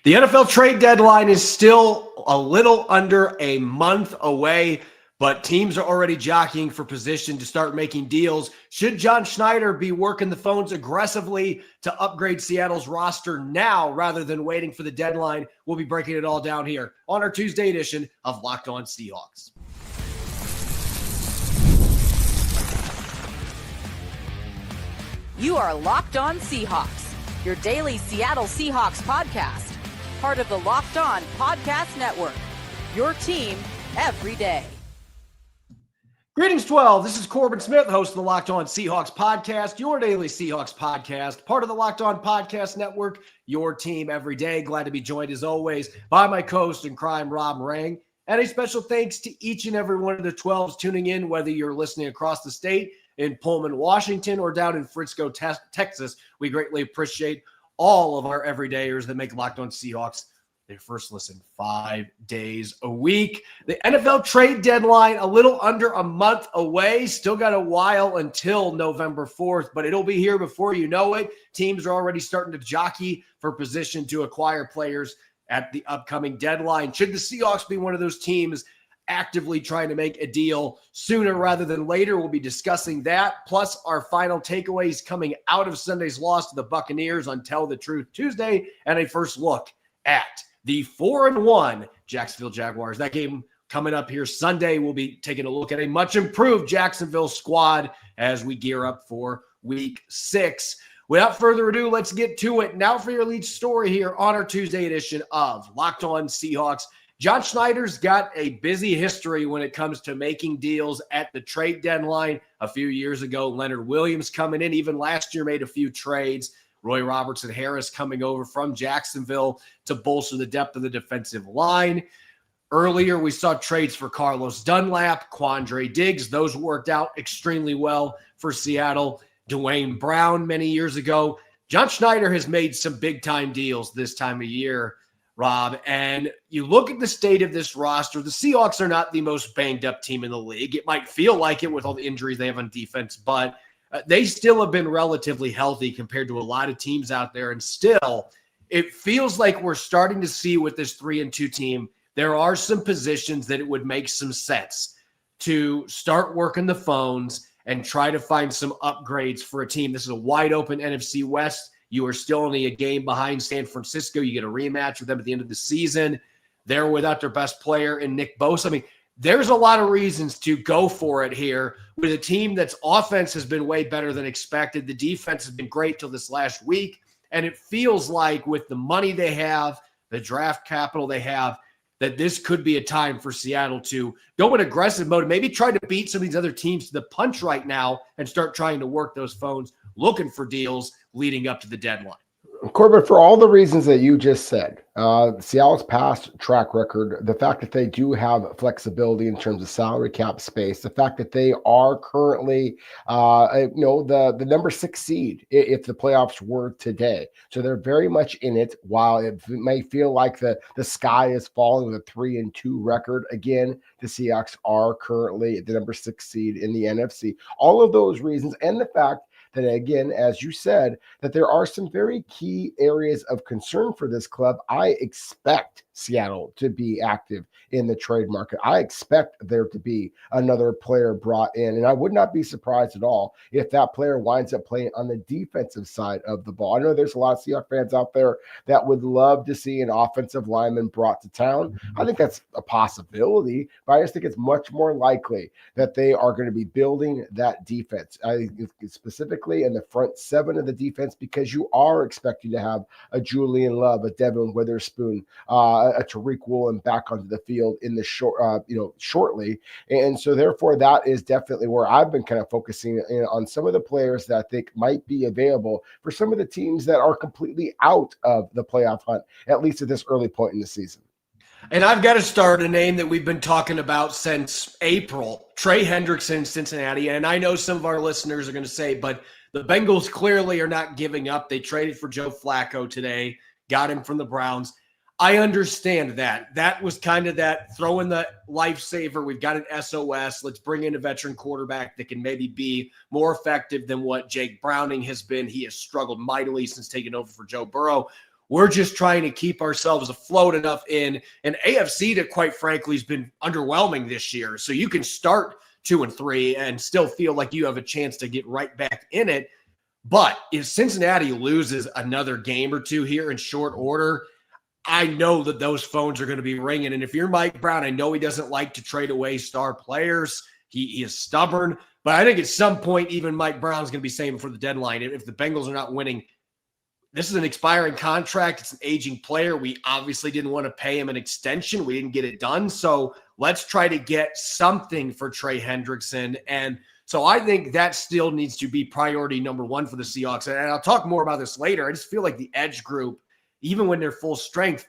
The NFL trade deadline is still a little under a month away, but teams are already jockeying for position to start making deals. Should John Schneider be working the phones aggressively to upgrade Seattle's roster now rather than waiting for the deadline? We'll be breaking it all down here on our Tuesday edition of Locked On Seahawks. You are Locked On Seahawks, your daily Seattle Seahawks podcast. Part of the Locked On Podcast Network, your team every day. Greetings, 12. This is Corbin Smith, host of the Locked On Seahawks podcast, your daily Seahawks podcast, part of the Locked On Podcast Network, your team every day. Glad to be joined, as always, by my co-host in crime, Rob Rang. And a special thanks to each and every one of the 12s tuning in, whether you're listening across the state, in Pullman, Washington, or down in Frisco, Texas. We greatly appreciate all of our everydayers that make Locked On Seahawks their first listen 5 days a week. The NFL trade deadline a little under a month away. Still got a while until November 4th, but it'll be here before you know it. Teams are already starting to jockey for position to acquire players at the upcoming deadline. Should the Seahawks be one of those teams actively trying to make a deal sooner rather than later? We'll be discussing that, plus our final takeaways coming out of Sunday's loss to the Buccaneers on Tell the Truth Tuesday, and a first look at the 4-1 Jacksonville Jaguars. That game coming up here Sunday. We'll be taking a look at a much improved Jacksonville squad as we gear up for Week 6. Without further ado, let's get to it. Now for your lead story here on our Tuesday edition of Locked On Seahawks. John Schneider's got a busy history when it comes to making deals at the trade deadline. A few years ago, Leonard Williams coming in. Even last year made a few trades. Roy Robertson Harris coming over from Jacksonville to bolster the depth of the defensive line. Earlier, we saw trades for Carlos Dunlap, Quandre Diggs. Those worked out extremely well for Seattle. Dwayne Brown many years ago. John Schneider has made some big-time deals this time of year, Rob, and you look at the state of this roster, the Seahawks are not the most banged-up team in the league. It might feel like it with all the injuries they have on defense, but they still have been relatively healthy compared to a lot of teams out there, and still, it feels like we're starting to see with this 3-2 team, there are some positions that it would make some sense to start working the phones and try to find some upgrades for a team. This is a wide-open NFC West. You are still only a game behind San Francisco. You get a rematch with them at the end of the season. They're without their best player in Nick Bosa. I mean, there's a lot of reasons to go for it here with a team that's offense has been way better than expected. The defense has been great till this last week. And it feels like with the money they have, the draft capital they have, that this could be a time for Seattle to go in aggressive mode, maybe try to beat some of these other teams to the punch right now and start trying to work those phones, looking for deals leading up to the deadline. Corbin, for all the reasons that you just said, Seattle's past track record, the fact that they do have flexibility in terms of salary cap space, the fact that they are currently, the number 6 seed if the playoffs were today. So they're very much in it. While it may feel like the sky is falling with a 3-2 record, again, the Seahawks are currently the number 6 seed in the NFC. All of those reasons, and the fact that, again, as you said, that there are some very key areas of concern for this club. I expect Seattle to be active in the trade market. I expect there to be another player brought in, and I would not be surprised at all if that player winds up playing on the defensive side of the ball. I know there's a lot of Seahawks fans out there that would love to see an offensive lineman brought to town. I think that's a possibility, but I just think it's much more likely that they are going to be building that defense. I think specifically in the front 7 of the defense, because you are expecting to have a Julian Love, a Devin Witherspoon, a Tariq Woolen back onto the field in the shortly. And so therefore that is definitely where I've been kind of focusing in on some of the players that I think might be available for some of the teams that are completely out of the playoff hunt, at least at this early point in the season. And I've got to start a name that we've been talking about since April, Trey Hendrickson, Cincinnati. And I know some of our listeners are going to say, but the Bengals clearly are not giving up. They traded for Joe Flacco today, got him from the Browns. I understand that. That was kind of that throw in the lifesaver. We've got an SOS. Let's bring in a veteran quarterback that can maybe be more effective than what Jake Browning has been. He has struggled mightily since taking over for Joe Burrow. We're just trying to keep ourselves afloat enough in an AFC that, quite frankly, has been underwhelming this year. So you can start 2-3 and still feel like you have a chance to get right back in it. But if Cincinnati loses another game or two here in short order, I know that those phones are going to be ringing. And if you're Mike Brown, I know he doesn't like to trade away star players. He is stubborn. But I think at some point, even Mike Brown's going to be saying before the deadline, if the Bengals are not winning, this is an expiring contract. It's an aging player. We obviously didn't want to pay him an extension. We didn't get it done. So let's try to get something for Trey Hendrickson. And so I think that still needs to be priority number one for the Seahawks. And I'll talk more about this later. I just feel like the edge group, even when they're full strength,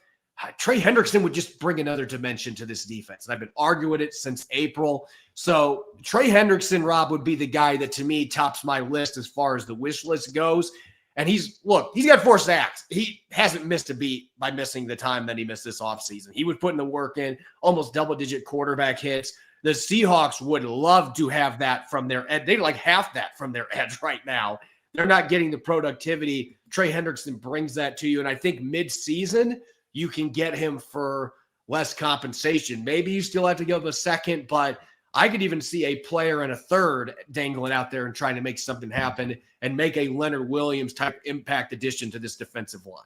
Trey Hendrickson would just bring another dimension to this defense. And I've been arguing it since April. So Trey Hendrickson, Rob, would be the guy that to me tops my list as far as the wish list goes. And he's got 4 sacks. He hasn't missed a beat by missing the time that he missed this offseason. He was putting the work in, almost double-digit quarterback hits. The Seahawks would love to have that from their edge. They'd like half that from their edge right now. They're not getting the productivity. Trey Hendrickson brings that to you. And I think mid-season, you can get him for less compensation. Maybe you still have to give him a second, but I could even see a player and a third dangling out there and trying to make something happen and make a Leonard Williams type impact addition to this defensive line.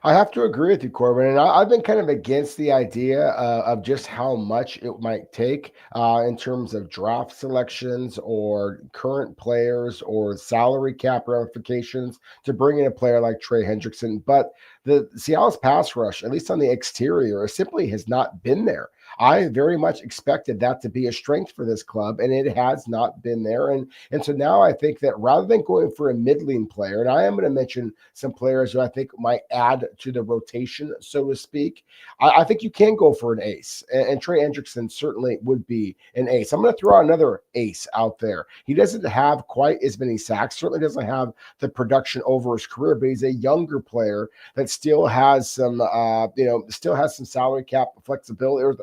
I have to agree with you, Corbin. And I've been kind of against the idea of just how much it might take in terms of draft selections or current players or salary cap ramifications to bring in a player like Trey Hendrickson. But the Seattle's pass rush, at least on the exterior, simply has not been there. I very much expected that to be a strength for this club, and it has not been there. And so now I think that rather than going for a middling player, and I am going to mention some players who I think might add to the rotation, so to speak, I think you can go for an ace. And Trey Hendrickson certainly would be an ace. I'm going to throw out another ace out there. He doesn't have quite as many sacks, certainly doesn't have the production over his career, but he's a younger player that still has some, still has some salary cap flexibility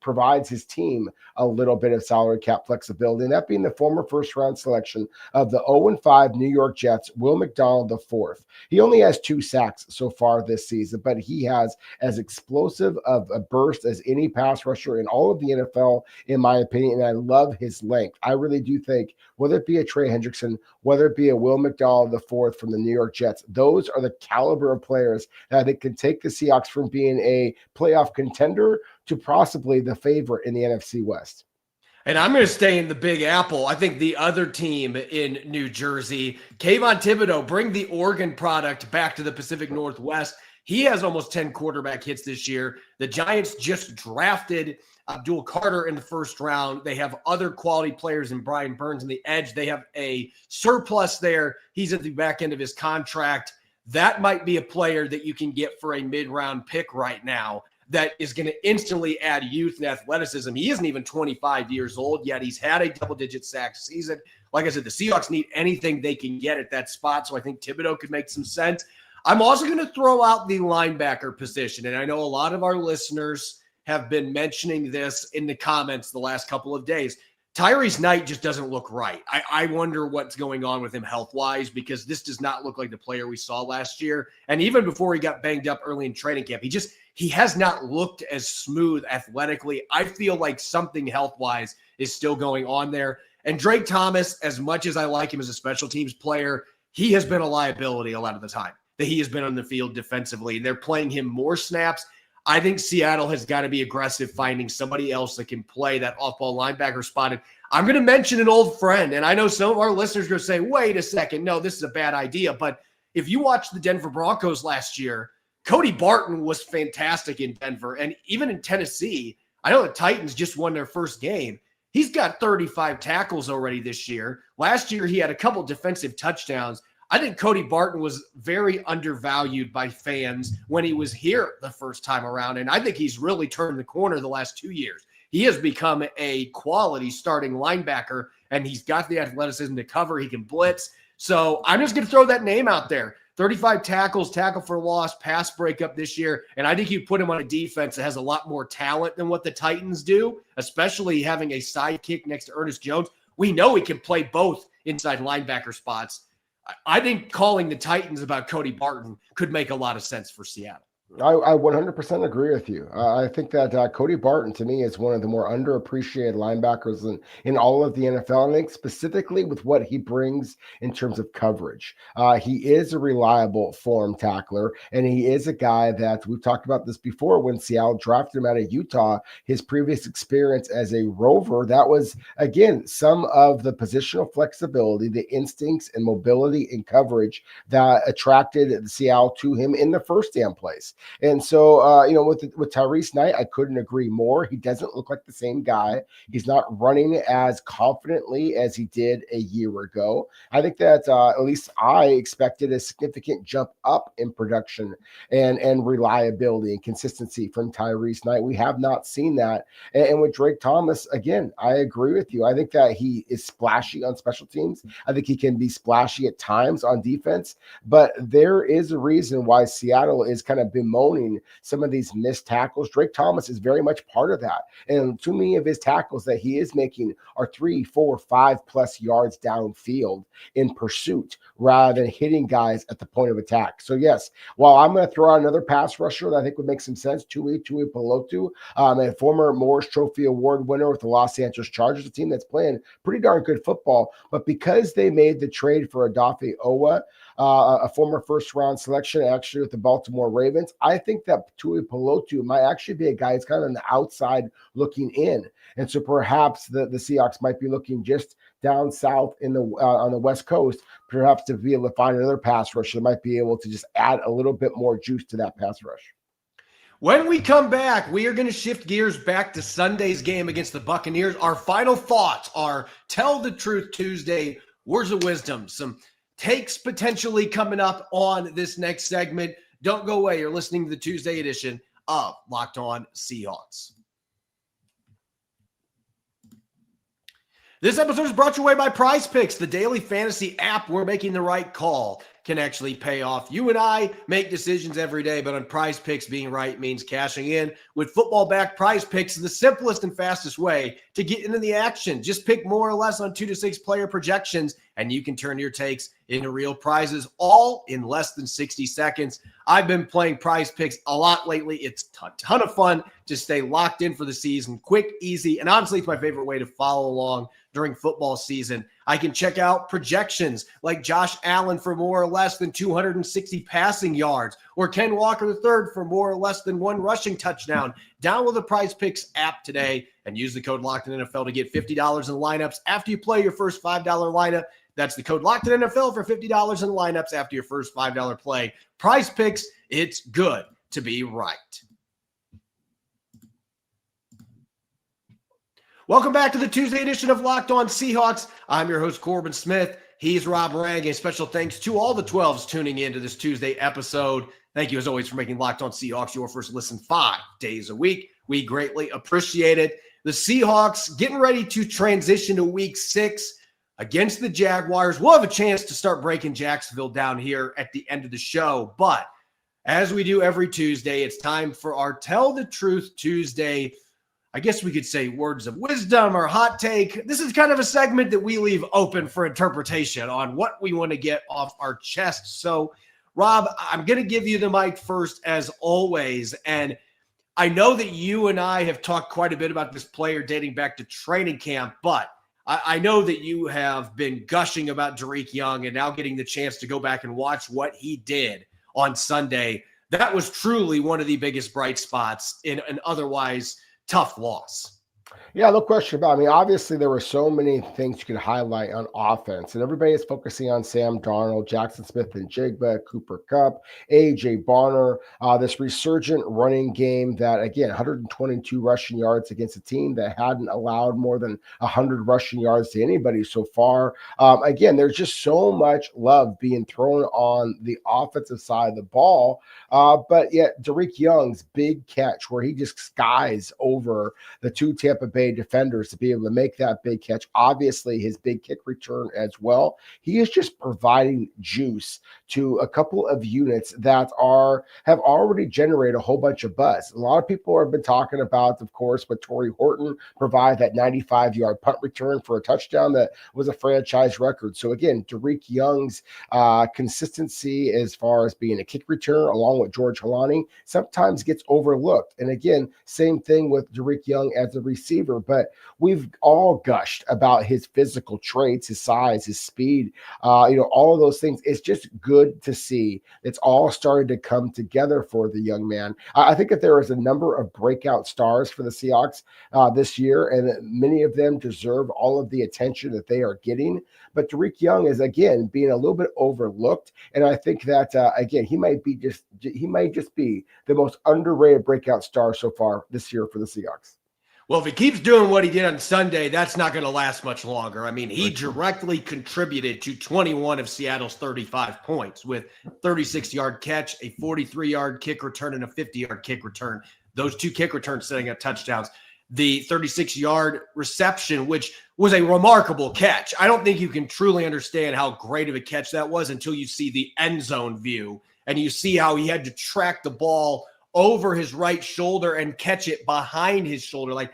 provides his team a little bit of salary cap flexibility, and that being the former first-round selection of the 0-5 New York Jets, Will McDonald IV. He only has 2 sacks so far this season, but he has as explosive of a burst as any pass rusher in all of the NFL, in my opinion, and I love his length. I really do think, whether it be a Trey Hendrickson, whether it be a Will McDonald IV from the New York Jets, those are the caliber of players that I think can take the Seahawks from being a playoff contender to possibly the favorite in the NFC West. And I'm going to stay in the Big Apple. I think the other team in New Jersey, Kayvon Thibodeau, bring the Oregon product back to the Pacific Northwest. He has almost 10 quarterback hits this year. The Giants just drafted Abdul Carter in the first round. They have other quality players in Brian Burns in the edge. They have a surplus there. He's at the back end of his contract. That might be a player that you can get for a mid-round pick right now that is going to instantly add youth and athleticism. He isn't even 25 years old yet. He's had a double-digit sack season. Like I said, the Seahawks need anything they can get at that spot, so I think Thibodeau could make some sense. I'm also going to throw out the linebacker position, and I know a lot of our listeners have been mentioning this in the comments the last couple of days. Tyrese Knight just doesn't look right. I wonder what's going on with him health-wise, because this does not look like the player we saw last year. And even before he got banged up early in training camp, he has not looked as smooth athletically. I feel like something health-wise is still going on there. And Drake Thomas, as much as I like him as a special teams player, he has been a liability a lot of the time that he has been on the field defensively. They're playing him more snaps. I think Seattle has got to be aggressive finding somebody else that can play that off-ball linebacker spot. And I'm going to mention an old friend, and I know some of our listeners are going to say, wait a second, no, this is a bad idea. But if you watch the Denver Broncos last year, Cody Barton was fantastic in Denver. And even in Tennessee, I know the Titans just won their first game. He's got 35 tackles already this year. Last year, he had a couple defensive touchdowns. I think Cody Barton was very undervalued by fans when he was here the first time around, and I think he's really turned the corner the last 2 years. He has become a quality starting linebacker, and he's got the athleticism to cover. He can blitz. So I'm just going to throw that name out there. 35 tackles, tackle for loss, pass breakup this year, and I think you put him on a defense that has a lot more talent than what the Titans do, especially having a sidekick next to Ernest Jones. We know he can play both inside linebacker spots. I think calling the Titans about Cody Barton could make a lot of sense for Seattle. I 100% agree with you. I think that Cody Barton, to me, is one of the more underappreciated linebackers in all of the NFL. And I think specifically with what he brings in terms of coverage. He is a reliable form tackler, and he is a guy that we've talked about this before when Seattle drafted him out of Utah. His previous experience as a rover, that was, again, some of the positional flexibility, the instincts and mobility in coverage that attracted Seattle to him in the first damn place. And so, with Tyrese Knight, I couldn't agree more. He doesn't look like the same guy. He's not running as confidently as he did a year ago. I think that at least I expected a significant jump up in production and reliability and consistency from Tyrese Knight. We have not seen that. And with Drake Thomas, again, I agree with you. I think that he is splashy on special teams. I think he can be splashy at times on defense. But there is a reason why Seattle is kind of bemoaning some of these missed tackles. Drake Thomas is very much part of that. And too many of his tackles that he is making are 3, 4, 5+ yards downfield in pursuit rather than hitting guys at the point of attack. So yes, while I'm going to throw out another pass rusher that I think would make some sense, Tui Pelotu, a former Morris Trophy Award winner with the Los Angeles Chargers, a team that's playing pretty darn good football. But because they made the trade for Odafe Owa, a former first-round selection, actually with the Baltimore Ravens, I think that Tui Pelotu might actually be a guy that's kind of on the outside looking in. And so perhaps the Seahawks might be looking just down south in the on the West Coast, perhaps to be able to find another pass rusher that might be able to just add a little bit more juice to that pass rush. When we come back, we are going to shift gears back to Sunday's game against the Buccaneers. Our final thoughts are Tell the Truth Tuesday, words of wisdom, some takes potentially coming up on this next segment. Don't go away. You're listening to the Tuesday edition of Locked On Seahawks. This episode is brought to you away by Prize Picks, the daily fantasy app where making the right call can actually pay off. You and I make decisions every day, but on Prize Picks, being right means cashing in. With football-backed Prize Picks is the simplest and fastest way to get into the action. Just pick more or less on 2 to 6 player projections, and you can turn your takes into real prizes, all in less than 60 seconds. I've been playing Prize Picks a lot lately. It's a ton of fun to stay locked in for the season. Quick, easy, and honestly, it's my favorite way to follow along during football season. I can check out projections like Josh Allen for more or less than 260 passing yards, or Ken Walker III for more or less than 1 rushing touchdown. Download the Prize Picks app today and use the code LOCKEDINNFL to get $50 in lineups after you play your first $5 lineup. That's the code LOCKEDINNFL for $50 in lineups after your first $5 play. Prize Picks, it's good to be right. Welcome back to the Tuesday edition of Locked On Seahawks. I'm your host, Corbin Smith. He's Rob Rang. A special thanks to all the 12s tuning into this Tuesday episode. Thank you, as always, for making Locked On Seahawks your first listen 5 days a week. We greatly appreciate it. The Seahawks getting ready to transition to Week 6 against the Jaguars. We'll have a chance to start breaking Jacksonville down here at the end of the show. But as we do every Tuesday, it's time for our Tell the Truth Tuesday, I guess we could say words of wisdom or hot take. This is kind of a segment that we leave open for interpretation on what we want to get off our chest. So, Rob, I'm going to give you the mic first, as always. And I know that you and I have talked quite a bit about this player dating back to training camp, but I know that you have been gushing about Dareke Young and now getting the chance to go back and watch what he did on Sunday. That was truly one of the biggest bright spots in an otherwise tough loss. Yeah, no question about it. I mean, obviously, there were so many things you could highlight on offense, and everybody is focusing on Sam Darnold, Jackson Smith and Jigba, Cooper Kupp, A.J. Barner, this resurgent running game that, again, 122 rushing yards against a team that hadn't allowed more than 100 rushing yards to anybody so far. Again, there's just so much love being thrown on the offensive side of the ball, but yet Dareke Young's big catch where he just skies over the 2 Tampa Tampa Bay defenders to be able to make that big catch. Obviously, his big kick return as well. He is just providing juice to a couple of units that have already generated a whole bunch of buzz. A lot of people have been talking about, of course, what Torrey Horton provided, that 95-yard punt return for a touchdown that was a franchise record. So again, Derek Young's consistency as far as being a kick return, along with George Holani, sometimes gets overlooked. And again, same thing with Derek Young as a receiver, but we've all gushed about his physical traits, his size, his speed, all of those things. It's just good to see it's all starting to come together for the young man. I think that there is a number of breakout stars for the Seahawks this year, and many of them deserve all of the attention that they are getting. But Derek Young is, again, being a little bit overlooked, and I think that again, he might just be the most underrated breakout star so far this year for the Seahawks. Well, if he keeps doing what he did on Sunday, that's not going to last much longer. I mean, he directly contributed to 21 of Seattle's 35 points with 36-yard catch, a 43-yard kick return, and a 50-yard kick return. Those two kick returns setting up touchdowns. The 36-yard reception, which was a remarkable catch. I don't think you can truly understand how great of a catch that was until you see the end zone view and you see how he had to track the ball over his right shoulder and catch it behind his shoulder.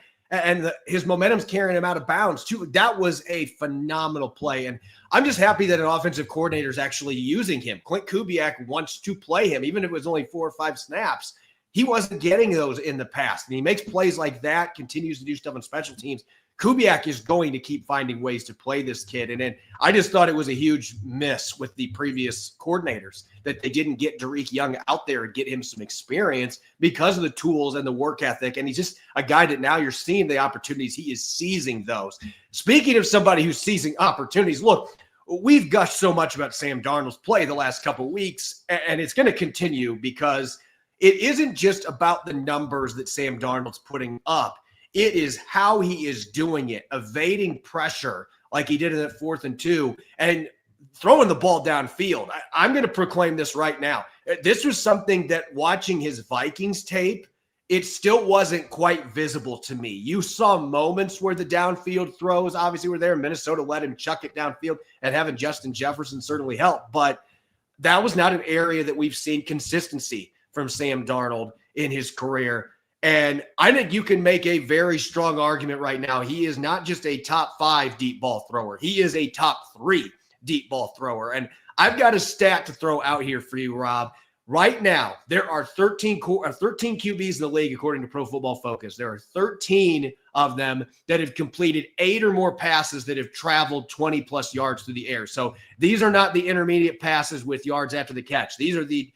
His momentum's carrying him out of bounds too. That was a phenomenal play. And I'm just happy that an offensive coordinator is actually using him. Clint Kubiak wants to play him, even if it was only 4 or 5 snaps. He wasn't getting those in the past. And he makes plays like that, continues to do stuff on special teams. Kubiak is going to keep finding ways to play this kid. And then I just thought it was a huge miss with the previous coordinators that they didn't get Derek Young out there and get him some experience because of the tools and the work ethic. And he's just a guy that now you're seeing the opportunities. He is seizing those. Speaking of somebody who's seizing opportunities, look, we've gushed so much about Sam Darnold's play the last couple of weeks, and it's going to continue because it isn't just about the numbers that Sam Darnold's putting up. It is how he is doing it, evading pressure like he did in that 4th and 2 and throwing the ball downfield. I'm going to proclaim this right now. This was something that watching his Vikings tape, it still wasn't quite visible to me. You saw moments where the downfield throws obviously were there. Minnesota let him chuck it downfield, and having Justin Jefferson certainly helped. But that was not an area that we've seen consistency from Sam Darnold in his career. And I think you can make a very strong argument right now. He is not just a top 5 deep ball thrower. He is a top 3 deep ball thrower. And I've got a stat to throw out here for you, Rob. Right now, there are 13 QBs in the league, according to Pro Football Focus. There are 13 of them that have completed 8 or more passes that have traveled 20-plus yards through the air. So these are not the intermediate passes with yards after the catch. These are the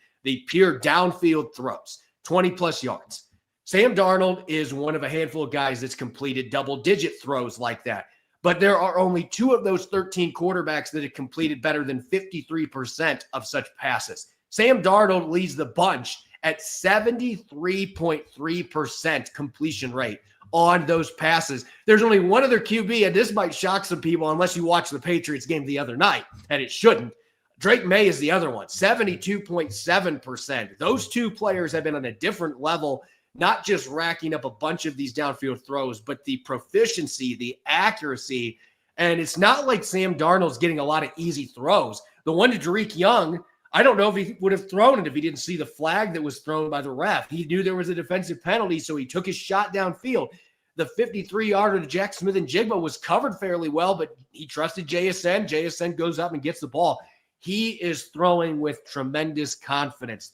pure downfield throws, 20-plus yards. Sam Darnold is one of a handful of guys that's completed double-digit throws like that. But there are only 2 of those 13 quarterbacks that have completed better than 53% of such passes. Sam Darnold leads the bunch at 73.3% completion rate on those passes. There's only one other QB, and this might shock some people unless you watch the Patriots game the other night, and it shouldn't. Drake May is the other one, 72.7%. Those 2 players have been on a different level, not just racking up a bunch of these downfield throws, but the proficiency, the accuracy. And it's not like Sam Darnold's getting a lot of easy throws. The one to Derek Young, I don't know if he would have thrown it if he didn't see the flag that was thrown by the ref. He knew there was a defensive penalty, so he took his shot downfield. The 53-yarder to Jack Smith and Jigba was covered fairly well, but he trusted JSN. JSN goes up and gets the ball. He is throwing with tremendous confidence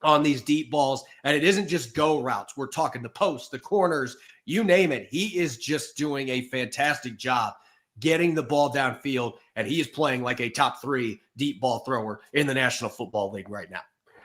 on these deep balls, and it isn't just go routes. We're talking the post, the corners, you name it. He is just doing a fantastic job getting the ball downfield, and he is playing like a top 3 deep ball thrower in the National Football League right now.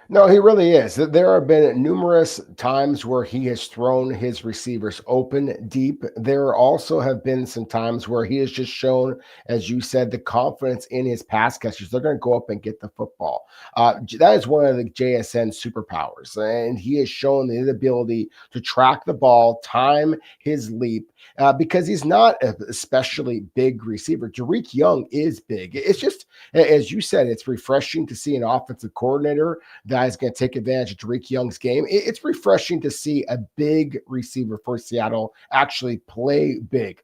No, he really is. There have been numerous times where he has thrown his receivers open deep. There also have been some times where he has just shown, as you said, the confidence in his pass catchers. They're going to go up and get the football. That is one of the JSN superpowers, and he has shown the ability to track the ball, time his leap, because he's not an especially big receiver. Derek Young is big. It's just, as you said, it's refreshing to see an offensive coordinator that guy's going to take advantage of Tariq Young's game. It's refreshing to see a big receiver for Seattle actually play big.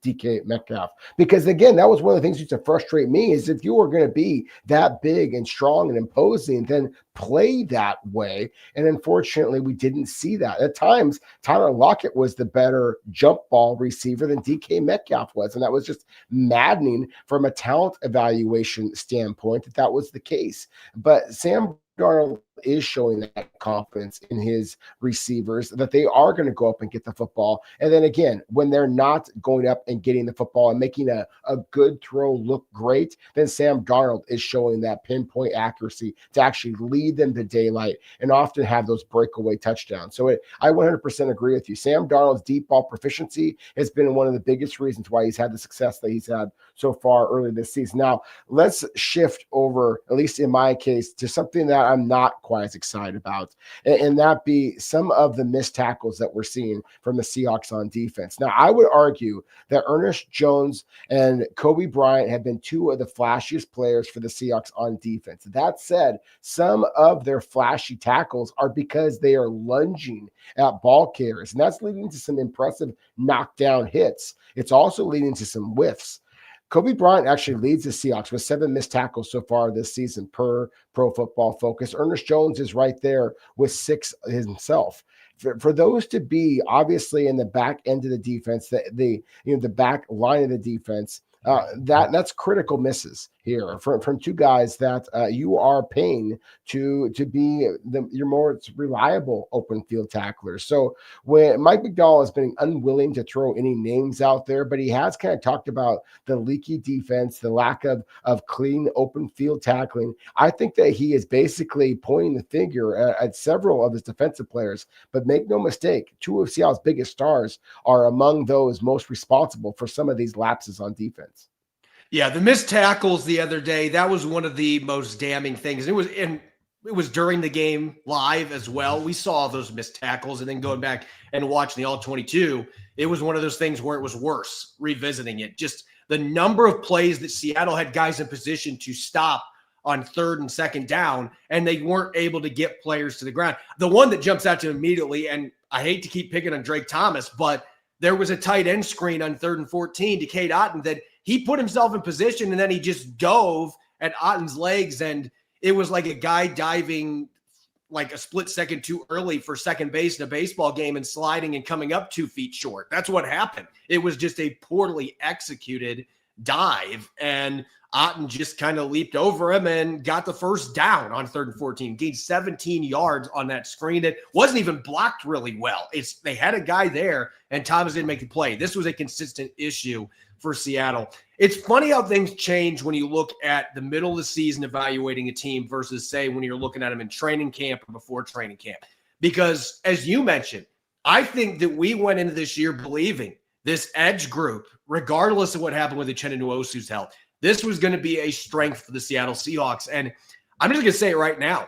DK Metcalf, because again, that was one of the things that used to frustrate me is if you were going to be that big and strong and imposing, then play that way. And unfortunately, we didn't see that. At times, Tyler Lockett was the better jump ball receiver than DK Metcalf was. And that was just maddening from a talent evaluation standpoint that was the case. But Sam Darnold is showing that confidence in his receivers that they are going to go up and get the football. And then again, when they're not going up and getting the football and making a good throw look great, then Sam Darnold is showing that pinpoint accuracy to actually lead them to daylight and often have those breakaway touchdowns. So I 100% agree with you. Sam Darnold's deep ball proficiency has been one of the biggest reasons why he's had the success that he's had so far early this season. Now, let's shift over, at least in my case, to something that I'm not quite as excited about, and that be some of the missed tackles that we're seeing from the Seahawks on defense. Now, I would argue that Ernest Jones and Kobe Bryant have been two of the flashiest players for the Seahawks on defense. That said, some of their flashy tackles are because they are lunging at ball carriers, and that's leading to some impressive knockdown hits. It's also leading to some whiffs. Kobe Bryant actually leads the Seahawks with 7 missed tackles so far this season per Pro Football Focus. Ernest Jones is right there with 6 himself. For those to be obviously in the back end of the defense, the back line of the defense, that's critical misses here from two guys that you are paying to be your more reliable open field tacklers. So when Mike McDowell has been unwilling to throw any names out there, but he has kind of talked about the leaky defense, the lack of clean open field tackling. I think that he is basically pointing the finger at several of his defensive players, but make no mistake, 2 of Seattle's biggest stars are among those most responsible for some of these lapses on defense. Yeah, the missed tackles the other day, that was one of the most damning things. It was during the game live as well. We saw those missed tackles, and then going back and watching the All-22, it was one of those things where it was worse revisiting it. Just the number of plays that Seattle had guys in position to stop on 3rd and 2nd down, and they weren't able to get players to the ground. The one that jumps out to immediately, and I hate to keep picking on Drake Thomas, but there was a tight end screen on 3rd and 14 to Cade Otton that he put himself in position, and then he just dove at Otton's legs, and it was like a guy diving like a split second too early for second base in a baseball game and sliding and coming up 2 feet short. That's what happened. It was just a poorly executed dive, and Otton just kind of leaped over him and got the first down on 3rd and 14, gained 17 yards on that screen that wasn't even blocked really well. They had a guy there, and Thomas didn't make the play. This was a consistent issue for Seattle. It's funny how things change when you look at the middle of the season evaluating a team versus, say, when you're looking at them in training camp or before training camp. Because, as you mentioned, I think that we went into this year believing this edge group, regardless of what happened with Uchenna Nwosu's health, this was going to be a strength for the Seattle Seahawks. And I'm just going to say it right now.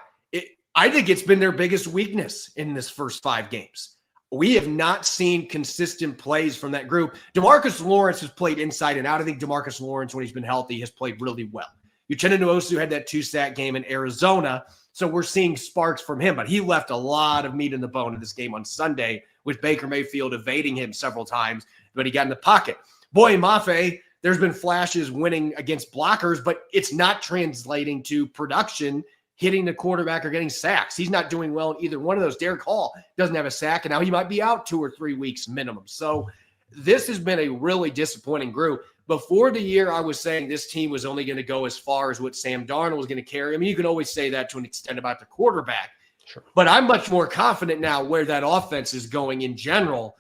I think it's been their biggest weakness in this first 5 games. We have not seen consistent plays from that group. DeMarcus Lawrence has played inside and out. I think DeMarcus Lawrence, when he's been healthy, has played really well. Uchenna Nwosu had that 2-sack game in Arizona, so we're seeing sparks from him. But he left a lot of meat in the bone in this game on Sunday with Baker Mayfield evading him several times, but he got in the pocket. Boy Mafe, there's been flashes winning against blockers, but it's not translating to production, hitting the quarterback or getting sacks. He's not doing well in either one of those. Derek Hall doesn't have a sack, and now he might be out 2 or 3 weeks minimum. So this has been a really disappointing group. Before the year, I was saying this team was only going to go as far as what Sam Darnold was going to carry. I mean, you can always say that to an extent about the quarterback. Sure. But I'm much more confident now where that offense is going in general.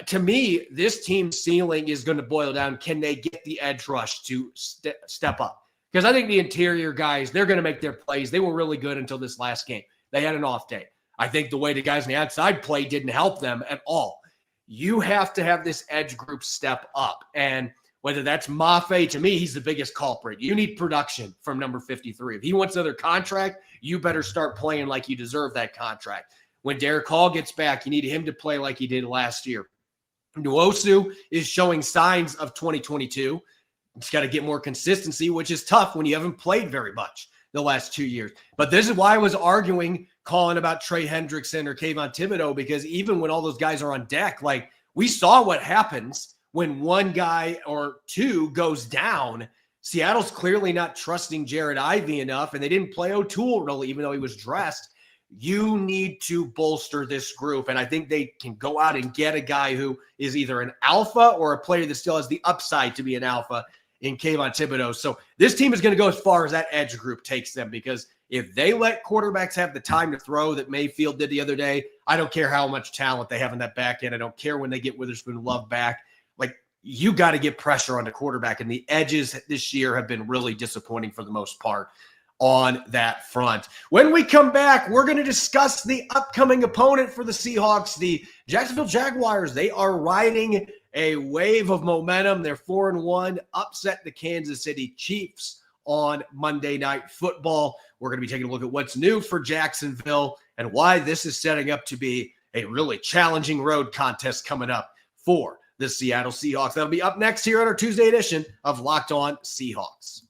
To me, this team's ceiling is going to boil down, can they get the edge rush to step up? Because I think the interior guys, they're going to make their plays. They were really good until this last game. They had an off day. I think the way the guys on the outside play didn't help them at all. You have to have this edge group step up. And whether that's Mafe, to me, he's the biggest culprit. You need production from number 53. If he wants another contract, you better start playing like you deserve that contract. When Derek Hall gets back, you need him to play like he did last year. Nwosu is showing signs of 2022. He's got to get more consistency, which is tough when you haven't played very much. the last 2 years. But this is why I was calling about Trey Hendrickson or Kayvon Thibodeau, because even when all those guys are on deck, like we saw what happens when one guy or two goes down. Seattle's clearly not trusting Jared Ivey enough, and they didn't play O'Toole really, even though he was dressed. You need to bolster this group, and I think they can go out and get a guy who is either an alpha or a player that still has the upside to be an alpha in Kayvon Thibodeau. So this team is going to go as far as that edge group takes them, because if they let quarterbacks have the time to throw that Mayfield did the other day, I don't care how much talent they have in that back end. I don't care when they get Witherspoon and Love back. Like, you got to get pressure on the quarterback, and the edges this year have been really disappointing for the most part on that front. When we come back, we're going to discuss the upcoming opponent for the Seahawks, the Jacksonville Jaguars. They are riding a wave of momentum. They're 4-1, upset the Kansas City Chiefs on Monday Night Football. We're going to be taking a look at what's new for Jacksonville and why this is setting up to be a really challenging road contest coming up for the Seattle Seahawks. That'll be up next here on our Tuesday edition of Locked On Seahawks.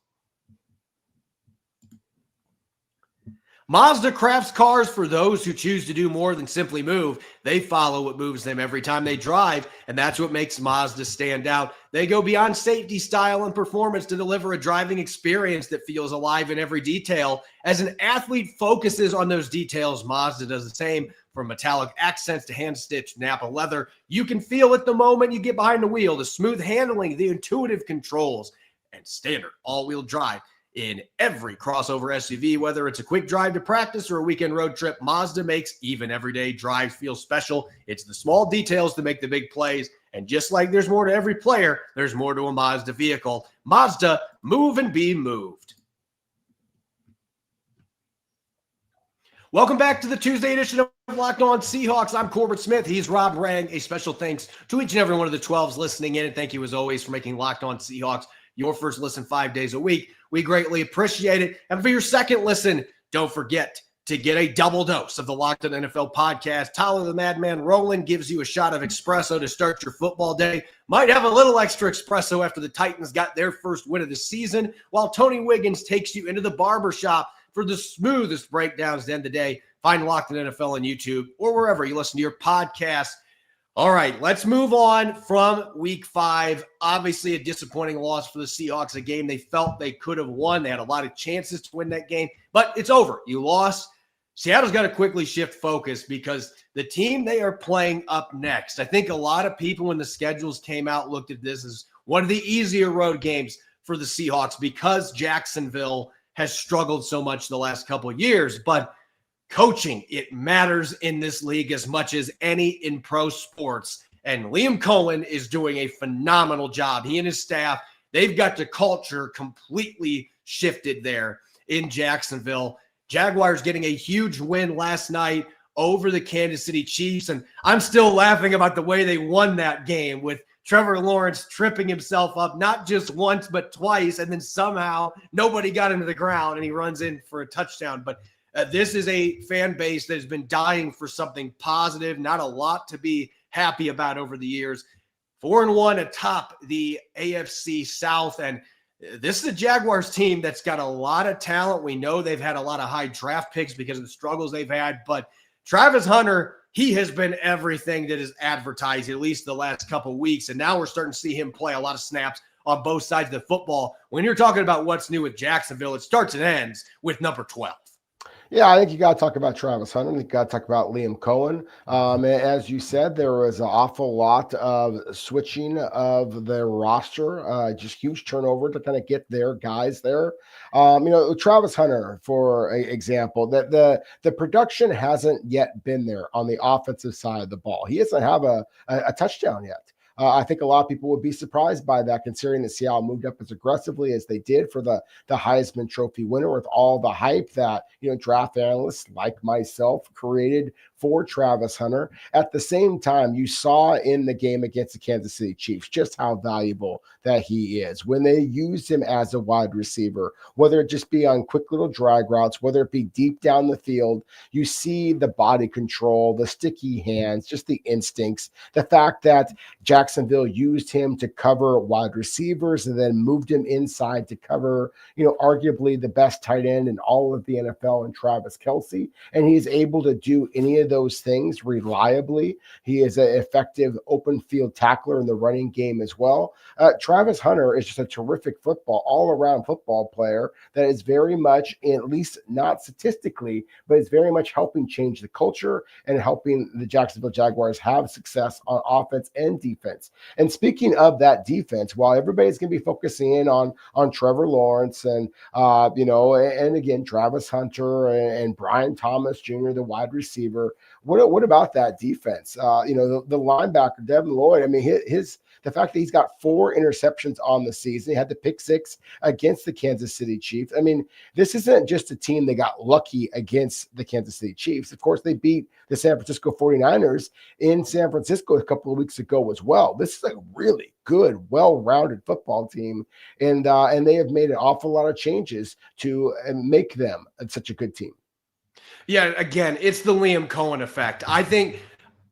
Mazda crafts cars for those who choose to do more than simply move. They follow what moves them every time they drive, and that's what makes Mazda stand out. They go beyond safety, style, and performance to deliver a driving experience that feels alive in every detail. As an athlete focuses on those details, Mazda does the same. From metallic accents to hand-stitched Napa leather, you can feel it the moment you get behind the wheel. The smooth handling, the intuitive controls, and standard all-wheel drive in every crossover SUV. Whether it's a quick drive to practice or a weekend road trip, Mazda makes even everyday drives feel special. It's the small details that make the big plays. And just like there's more to every player, there's more to a Mazda vehicle. Mazda, move and be moved. Welcome back to the Tuesday edition of Locked On Seahawks. I'm Corbin Smith. He's Rob Rang. A special thanks to each and every one of the 12s listening in. And thank you, as always, for making Locked On Seahawks your first listen 5 days a week. We greatly appreciate it. And for your second listen, don't forget to get a double dose of the Locked On NFL podcast. Tyler the Madman Rowland gives you a shot of espresso to start your football day. Might have a little extra espresso after the Titans got their first win of the season, while Tony Wiggins takes you into the barbershop for the smoothest breakdowns to end the day. Find Locked On NFL on YouTube or wherever you listen to your podcast. All right, let's move on from Week 5. Obviously, a disappointing loss for the Seahawks, a game they felt they could have won. They had a lot of chances to win that game, but it's over. You lost. Seattle's got to quickly shift focus because the team they are playing up next, I think a lot of people when the schedules came out looked at this as one of the easier road games for the Seahawks because Jacksonville has struggled so much the last couple of years. But coaching, it matters in this league as much as any in pro sports. And Liam Cohen is doing a phenomenal job. He and his staff, they've got the culture completely shifted there in Jacksonville. Jaguars getting a huge win last night over the Kansas City Chiefs. And I'm still laughing about the way they won that game with Trevor Lawrence tripping himself up, not just once, but twice. And then somehow nobody got him to the ground and he runs in for a touchdown. But this is a fan base that has been dying for something positive, not a lot to be happy about over the years. 4-1 atop the AFC South. And this is a Jaguars team that's got a lot of talent. We know they've had a lot of high draft picks because of the struggles they've had. But Travis Hunter, he has been everything that is advertised, at least the last couple of weeks. And now we're starting to see him play a lot of snaps on both sides of the football. When you're talking about what's new with Jacksonville, it starts and ends with number 12. Yeah, I think you got to talk about Travis Hunter. You got to talk about Liam Cohen. As you said, there was an awful lot of switching of their roster, just huge turnover to kind of get their guys there. Travis Hunter, for example, that the production hasn't yet been there on the offensive side of the ball. He doesn't have a touchdown yet. I think a lot of people would be surprised by that, considering that Seattle moved up as aggressively as they did for the Heisman Trophy winner, with all the hype that draft analysts like myself created for Travis Hunter. At the same time, you saw in the game against the Kansas City Chiefs just how valuable that he is when they used him as a wide receiver, whether it just be on quick little drag routes, whether it be deep down the field. You see the body control, the sticky hands, just the instincts, the fact that Jacksonville Jacksonville used him to cover wide receivers and then moved him inside to cover, arguably the best tight end in all of the NFL in Travis Kelce. And he's able to do any of those things reliably. He is an effective open field tackler in the running game as well. Travis Hunter is just a terrific all-around football player that is very much, at least not statistically, but it's very much helping change the culture and helping the Jacksonville Jaguars have success on offense and defense. And speaking of that defense, while everybody's going to be focusing in on Trevor Lawrence and and again Travis Hunter and Brian Thomas Jr., the wide receiver, what about that defense? The linebacker Devin Lloyd. I mean, the fact that he's got 4 interceptions on the season, he had the pick 6 against the Kansas City Chiefs. I mean, this isn't just a team that got lucky against the Kansas City Chiefs. Of course, they beat the San Francisco 49ers in San Francisco a couple of weeks ago as well. This is a really good, well-rounded football team, and they have made an awful lot of changes to make them such a good team. Yeah, again, it's the Liam Cohen effect. I think,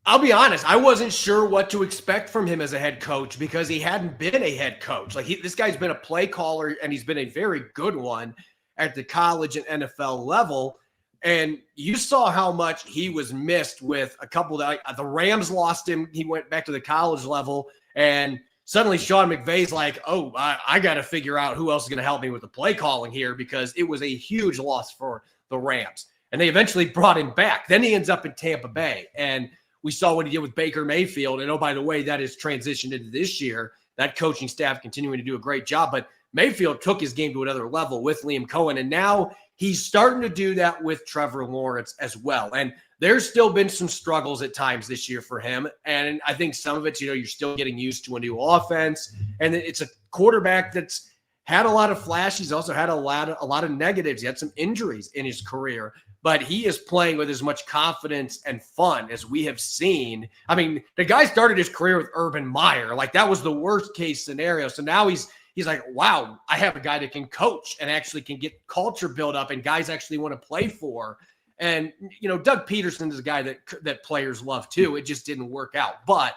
I'll be honest, I wasn't sure what to expect from him as a head coach because he hadn't been a head coach. This guy's been a play caller, and he's been a very good one at the college and NFL level. And you saw how much he was missed with a couple that the Rams lost him. He went back to the college level, and suddenly Sean McVay's like, oh, I got to figure out who else is going to help me with the play calling here, because it was a huge loss for the Rams. And they eventually brought him back. Then he ends up in Tampa Bay. And we saw what he did with Baker Mayfield. And, oh, by the way, that is transitioned into this year. That coaching staff continuing to do a great job. But Mayfield took his game to another level with Liam Cohen. And now he's starting to do that with Trevor Lawrence as well. And there's still been some struggles at times this year for him. And I think some of it's, you're still getting used to a new offense. And it's a quarterback that's had a lot of flash. He's also had a lot of negatives. He had some injuries in his career. But he is playing with as much confidence and fun as we have seen. I mean, the guy started his career with Urban Meyer. That was the worst case scenario. So now he's like, wow, I have a guy that can coach and actually can get culture built up and guys actually want to play for. And, Doug Peterson is a guy that players love too. It just didn't work out. But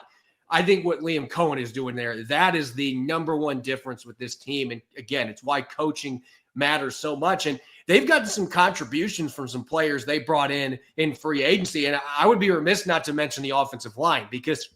I think what Liam Cohen is doing there, that is the number one difference with this team. And again, it's why coaching matters so much. And they've gotten some contributions from some players they brought in free agency. And I would be remiss not to mention the offensive line, because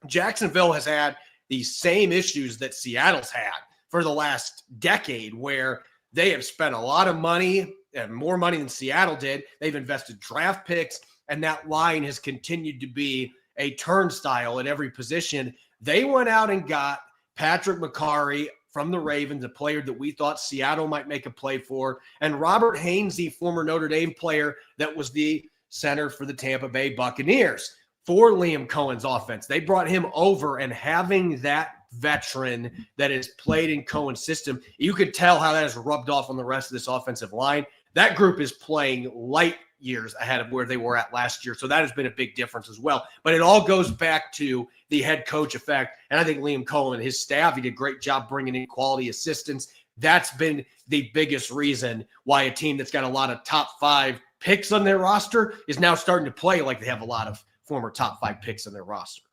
Jacksonville has had the same issues that Seattle's had for the last decade, where they have spent a lot of money, and more money than Seattle did. They've invested draft picks, and that line has continued to be a turnstile at every position. They went out and got Patrick McCarry from the Ravens, a player that we thought Seattle might make a play for, and Robert Hainsey, former Notre Dame player that was the center for the Tampa Bay Buccaneers for Liam Cohen's offense. They brought him over, and having that veteran that has played in Cohen's system, you could tell how that has rubbed off on the rest of this offensive line. That group is playing light years ahead of where they were at last year. So that has been a big difference as well. But it all goes back to the head coach effect. And I think Liam Cohen and his staff, he did a great job bringing in quality assistants. That's been the biggest reason why a team that's got a lot of top 5 picks on their roster is now starting to play like they have a lot of former top 5 picks on their roster.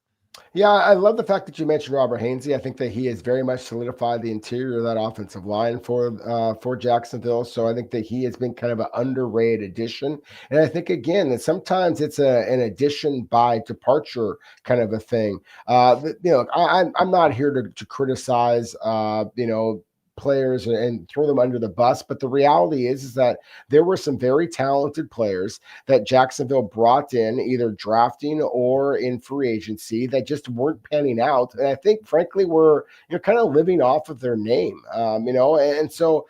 Yeah, I love the fact that you mentioned Robert Hainsey. I think that he has very much solidified the interior of that offensive line for Jacksonville. So I think that he has been kind of an underrated addition. And I think, again, that sometimes it's an addition by departure kind of a thing. I'm not here to criticize, players and throw them under the bus. But the reality is that there were some very talented players that Jacksonville brought in, either drafting or in free agency, that just weren't panning out. And I think, frankly, we're kind of living off of their name, and so,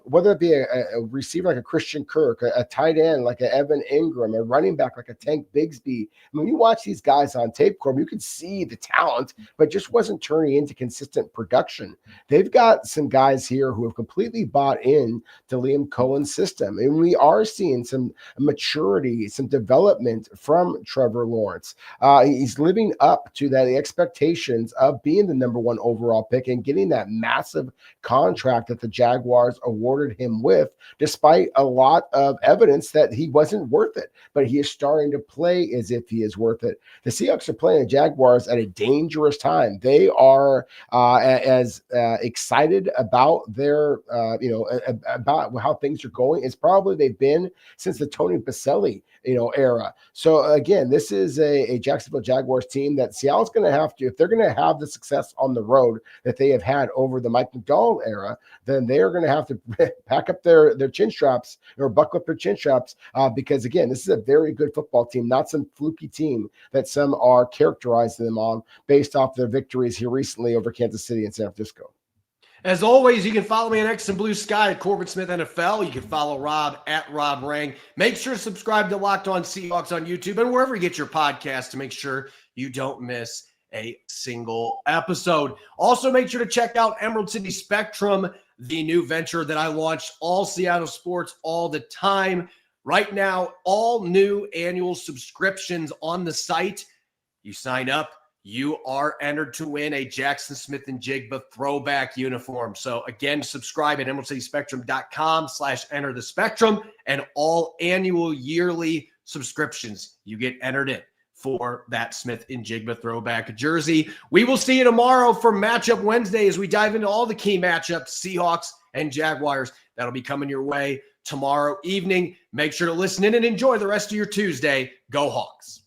whether it be a receiver like a Christian Kirk, a tight end like a Evan Ingram, a running back like a Tank Bigsby. When you watch these guys on tape, Corbin, you could see the talent, but just wasn't turning into consistent production. They've got some guys here who have completely bought in to Liam Cohen's system. And we are seeing some maturity, some development from Trevor Lawrence. He's living up to the expectations of being the number one overall pick and getting that massive contract that the Jaguars awarded him with, despite a lot of evidence that he wasn't worth it. But he is starting to play as if he is worth it. The Seahawks are playing the Jaguars at a dangerous time. They are as excited about their, about how things are going as probably they've been since the Tony Baselli, era. So again, this is a Jacksonville Jaguars team that Seattle's going to have to, if they're going to have the success on the road that they have had over the Mike McDonald era, then they are going to have to pack up their chin straps or buckle up their chin straps because again, this is a very good football team, not some fluky team that some are characterizing them on based off their victories here recently over Kansas City and San Francisco. As always, you can follow me on X and Blue Sky at Corbin Smith NFL. You can follow Rob at Rob Rang. Make sure to subscribe to Locked On Seahawks on YouTube and wherever you get your podcast to make sure you don't miss a single episode. Also, make sure to check out Emerald City Spectrum, the new venture that I launched, all Seattle sports all the time. Right now, all new annual subscriptions on the site. You sign up, you are entered to win a Jackson Smith and Jigba throwback uniform. So again, subscribe at emeraldcityspectrum.com/enter the spectrum, and all annual yearly subscriptions, you get entered in for that Smith and Jigba throwback jersey. We will see you tomorrow for Matchup Wednesday as we dive into all the key matchups, Seahawks and Jaguars. That'll be coming your way tomorrow evening. Make sure to listen in and enjoy the rest of your Tuesday. Go Hawks.